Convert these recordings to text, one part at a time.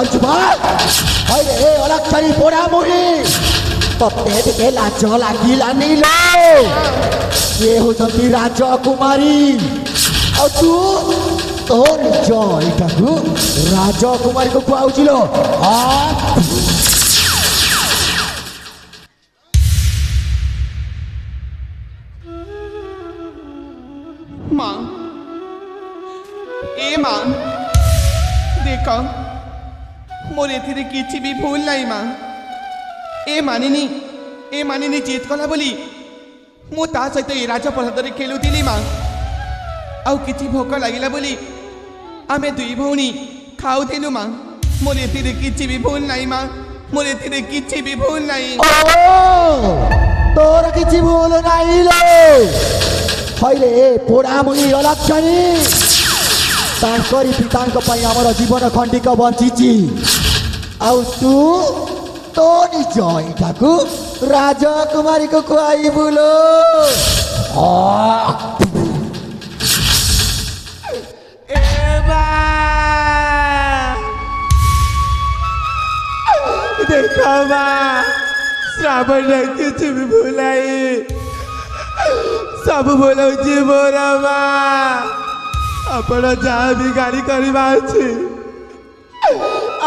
कंचुबा अरे ए अलक्षणी पोड़ा मुही तते टिके लाज लागिलानी लो ये होचंती राजकुमारी आ तू तो निज एटाकू राजकुमारी को खुआउछिलो माँ ए माँ देख मोर एथिरे किछि भी भूल नहीं माँ ए मानिनी जीत कला बोली मु ता सहित ए राजप्रसाद खेलुथिली माँ आउ किछि भोक लागिला बोली आमे दुई भौणी खाउथिलु माँ मोर एथिरे किछि भी भूल नहीं माँ मोर एथिरे किछि भी भूल नहीं तोर किछि भूल नहीं लो हईले पोड़ा मुही अलक्षणी तांकरी पितांक पई हमर जीवन खंडिक बंचिची आउ तू तो निज एटाकू राजकुमारी को खुआई बुलो देखा माँ श्रावण किसी भी भूलाई सब बोलाउची मोर माँ आपण जहाँ भी गाड़ी करवा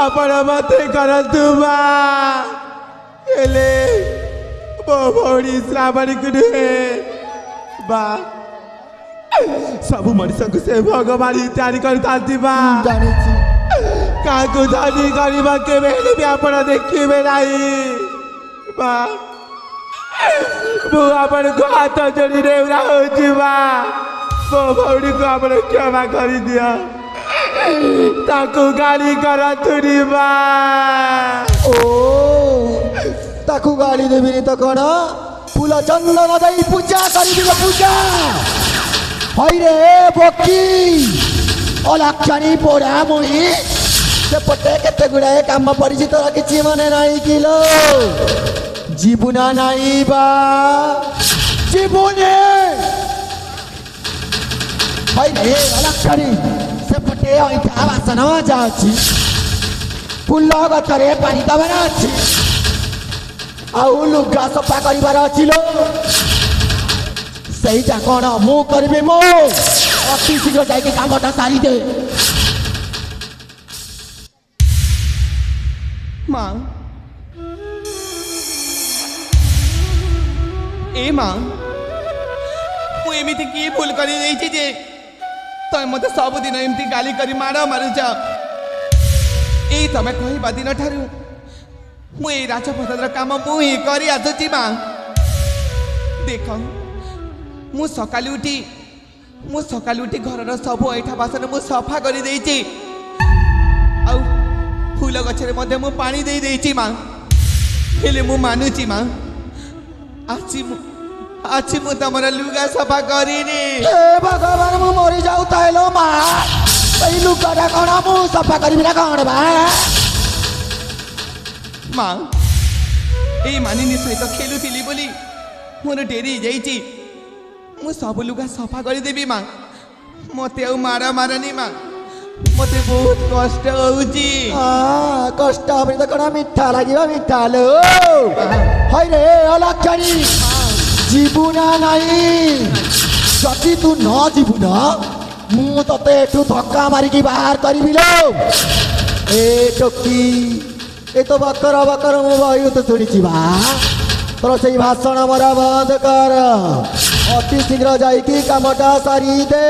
आपण मत करतु माँ हेले मो भौणी श्रावणी को नुहे बा सब मनुष्य को से भगवान इत्यादि करती बा क्या धनी गरीब के बेले भी आपण देखिए नहीं बा मु आपण को हाथ जोड़ी रेवरा होची बा मो भौणी को आपण क्षमा कर दिया ताकू गाली करतुनी बा ओ ताकू गाली देबी तो कौन फूल चंदन दई पूजा कर पूजा हई रे बकी अलक्षणी पोड़ा मुही सेपटे केते गुड़ाए काम पड़ी तोरा किछि मने नहीं किलो जीवना नहीं बा जीवने हई रे अलक्षणी सेपटे ऐठा बासन जाउछि फूल गछरे पानी दबार अछि आउ लुगा सफा करिवार अछि लो सहीटा कौन मु करबे मो अति शीघ्र जाके कामटा सारी दे माँ ए माँ मु एमिति की भूल करी देछि जे तय मते सब दिन एमती गाली करी मारा मारुछ ए तमे कहबा दिन ठारू मु ए राजप्रसाद काम मु ही करी आछी माँ देख मु सकाल उठी घर सब ऐठा बासन मु सफा कर देछि आउ फूल गछरे मध्य मु पानी दे देछि माँ हेले मु मानुछि माँ आछि मु तमरा लुगा सफा करिनी ए भगवान मु मरि जाऊ ताइलो माँ ए लुगाटा कौन मु सफा करबी ना कौन बा माँ ए मानिनी सहित खेलुथिली बोली मोर डेरी जाइछि मु सब लुगा सफा कर देबी माँ मते आउ मारा मारनी माँ मते बहुत कष्ट होउछि कष्ट हबे तो कौन मिठा लागिबा मिठा लो हई रे अलक्षणी जीवना नहीं जदि तू न जीवु न मु तते एठू धक्का मारिकी बाहर करबी लो ए टोकी ए तो बकर बकर मु बही तो शुणी बा तोर से भाषण मरा बंद कर अति शीघ्र जाइकी कामटा सारी दे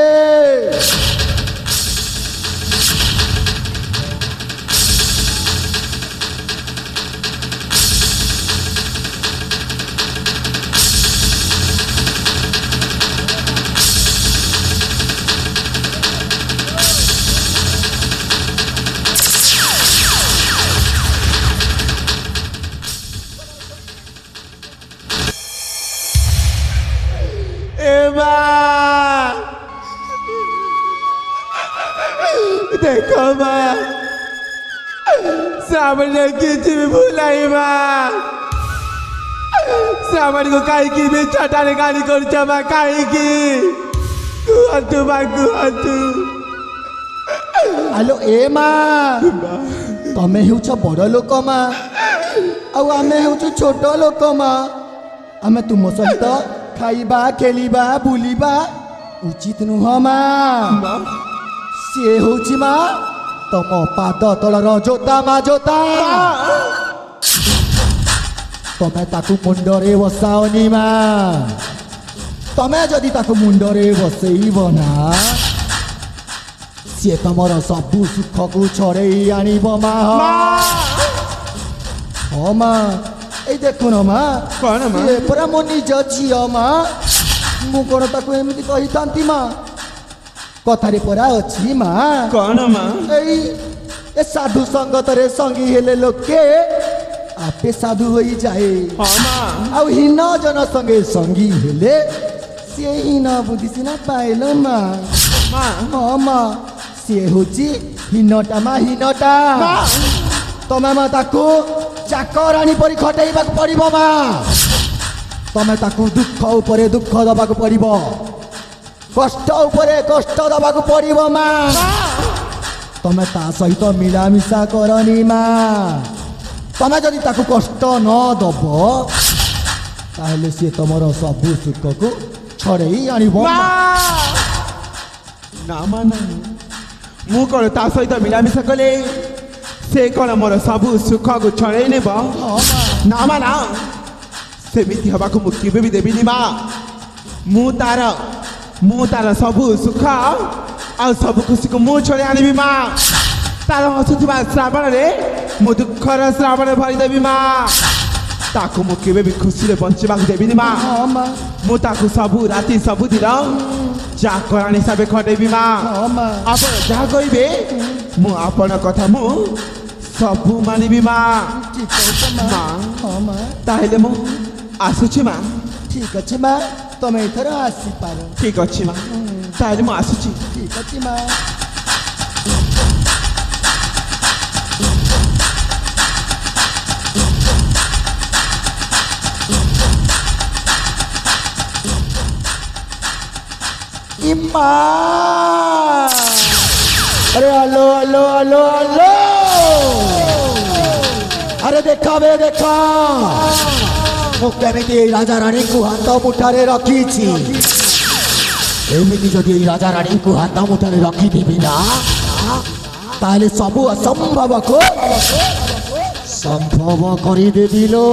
देखो माँ श्रावण किसी भी भूलाई माँ श्रावण को कहीं की भी चटाने गाली कर चमा कहीं की कुहतु माँ कुहतु हेलो ए माँ ତମେ ହେଉଛ ବଡ଼ ଲୋକ ମା ଆଉ ଆମେ ହେଉଛୁ ଛୋଟ ଲୋକ ମା ଆମେ ତୁମ ସହିତ ଖାଇବା ଖେଳିବା ବୁଲିବା ଉଚିତ ନୁହଁ ମା ସିଏ ହେଉଛି ମା ତମ ପାଦ ତଳର ଜୋତା ମା ଜୋତା ତମେ ତାକୁ ମୁଣ୍ଡରେ ବସାଅନି ମା ତମେ ଯଦି ତାକୁ ମୁଣ୍ଡରେ ବସେଇବ ନା ସିଏ ତମର ସବୁ ସୁଖକୁ ଛଡ଼େଇ ଆଣିବ ମା ହଁ ମା ଏଇ ଦେଖୁନ ମା କ'ଣ ମା? ସିଏ ପରା ମୋ ନିଜ ଝିଅ ମା ମୁଁ କ'ଣ ତାକୁ ଏମିତି କହିଥାନ୍ତି ମା କଥାରେ ପରା ଅଛି ମା କ'ଣ ମା? ଏଇ ଏ ସାଧୁ ସଙ୍ଗତରେ ସଙ୍ଗୀ ହେଲେ ଲୋକେ ଆପେ ସାଧୁ ହୋଇଯାଏ ହଁ ମା ଆଉ ହୀନ ଜନ ସଙ୍ଗେ ସଙ୍ଗୀ ହେଲେ ସିଏ ହୀନ ବୁଦ୍ଧି ସିନା ପାଇଲ ମା ମା ହଁ ମା ସିଏ ହେଉଛି ହୀନଟା ମା ହୀନଟା ତମେ ମା ତାକୁ ଚାକରାଣୀ ପରି ଖଟେଇବାକୁ ପଡ଼ିବ ମା ତମେ ତାକୁ ଦୁଃଖ ଉପରେ ଦୁଃଖ ଦେବାକୁ ପଡ଼ିବ କଷ୍ଟ ଉପରେ କଷ୍ଟ ଦେବାକୁ ପଡ଼ିବ ମା ତମେ ତା ସହିତ ମିଳାମିଶା କରନି ମା ତମେ ଯଦି ତାକୁ କଷ୍ଟ ନ ଦେବ ତାହେଲେ ସିଏ ତମର ସବୁ ସୁଖକୁ ଛଡ଼େଇ ଆଣିବ ନା ମା ନାହିଁ ମୁଁ କ'ଣ ତା ସହିତ ମିଳାମିଶା କଲେ ସେ କ'ଣ ମୋର ସବୁ ସୁଖକୁ ଛଡ଼େଇ ନେବ ନା ମା ନା ସେମିତି ହେବାକୁ ମୁଁ କେବେ ବି ଦେବିନି ମା ମୁଁ ତାର ସବୁ ସୁଖ ଆଉ ସବୁ ଖୁସିକୁ ମୁଁ ଛଡ଼େଇ ଆଣିବି ମା ତାର ହସୁଥିବା ଶ୍ରାବଣରେ ମୁଁ ଦୁଃଖର ଶ୍ରାବଣ ଭରିଦେବି ମା ତାକୁ ମୁଁ କେବେ ବି ଖୁସିରେ ବଞ୍ଚିବାକୁ ଦେବିନି ମା ହଁ ମା ମୁଁ ତାକୁ ସବୁ ରାତି ସବୁଦିନ ଚାକରାଣୀ ହିସାବରେ ଖଟେଇବି ମା ହଁ ମା ଆପଣ ଯାହା କହିବେ ମୁଁ ଆପଣ କଥା ମୁଁ ସବୁ ମାନିବି ମା ଠିକ କହୁଛ ମା ମା ହଁ ମା ତାହେଲେ ମୁଁ ଆସୁଛି ମା ଠିକ ଅଛି ମା ତମେ ଏଥର ଆସିପାର ଠିକ ଅଛି ମା ତାହେଲେ ମୁଁ ଆସୁଛି ଠିକ ଅଛି ମା ইম্মা আরে আলো আলো আলো আলো আরে দেখাবে দেখা ମୁଁ କେମିତି ଏଇ ରାଜା ରାଣୀଙ୍କୁ ହାତ ମୁଠାରେ ରଖିଛି ଏମିତି ଯଦି ଏଇ ରାଜା ରାଣୀଙ୍କୁ ହାତ ମୁଠାରେ ରଖିଥିବି ନା ତାହେଲେ ସବୁ ଅସମ୍ଭବକୁ ସମ୍ଭବ କରିଦେବି ଲୋ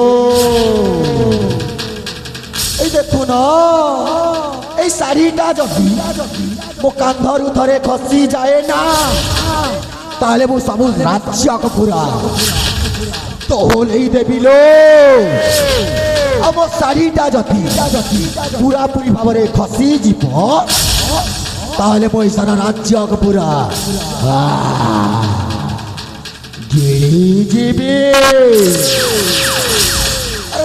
এই দেখুন এই শাড়িটা যদি ମୋ କାନ୍ଧରୁ ଥରେ ଖସି ଯାଏ ନା ତାହେଲେ ମୁଁ ସବୁ ରାଜ୍ୟକୁ ପୁରା ତୋଲେଇ ଦେବି ଲୋ ଆଉ ମୋ ଶାଢ଼ୀଟା ଯଦି ପୁରାପୁରି ଭାବରେ ଖସିଯିବ ତାହେଲେ ମୋ ଏ ସାରା ରାଜ୍ୟକୁ ପୁରା ଗିଳିଯିବି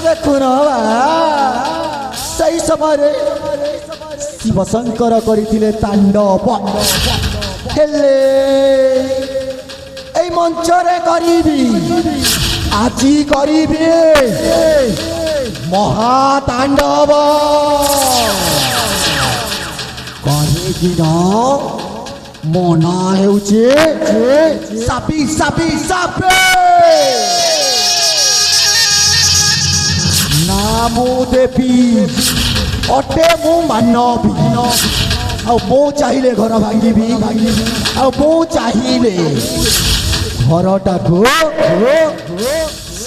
ଦେଖୁନ ସେଇ ସମୟରେ ଶିବ ଶଙ୍କର କରିଥିଲେ ତାଣ୍ଡବ ହେଲେ এই মঞ্চরে করিবি আজি করিবি মহাতাণ্ডব করিদিন মনা হেউছে সাপি সাপি সাপে নামু দেবী অটে মু মানবী ଆଉ ମୁଁ ଚାହିଁଲେ ଘର ଭାଙ୍ଗିବି ଆଉ ମୁଁ ଚାହିଁଲେ ଘରଟାକୁ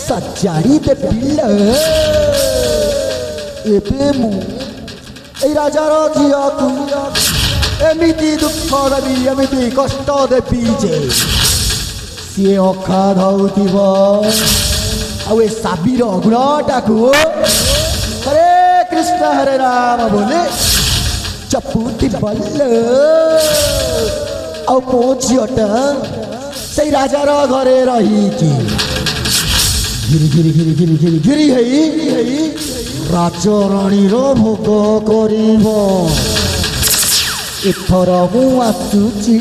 ସଜାଡ଼ି ଦେବି ଏବେ ମୁଁ ଏଇ ରାଜାର ଝିଅକୁ ଏମିତି ଦୁଃଖ ଦେବି ଏମିତି କଷ୍ଟ ଦେବି ଯେ ସିଏ ଅଖା ଧଉଥିବ ଆଉ ଏ ସାବିର ଗୁଣଟାକୁ ହରେ କୃଷ୍ଣ ହରେ ରାମ ବୋଲେ ଚପୁଟି ବଲ ଆଉ ମୋ ଝିଅଟା ସେଇ ରାଜାର ଘରେ ରହିକି ଘିରି ଘିରି ଘିରି ଘିରି ଘିରି ଘିରି ହେଇ ରାଜରାଣୀର ଭୋଗ କରିବ ଏଥର ମୁଁ ଆସୁଛି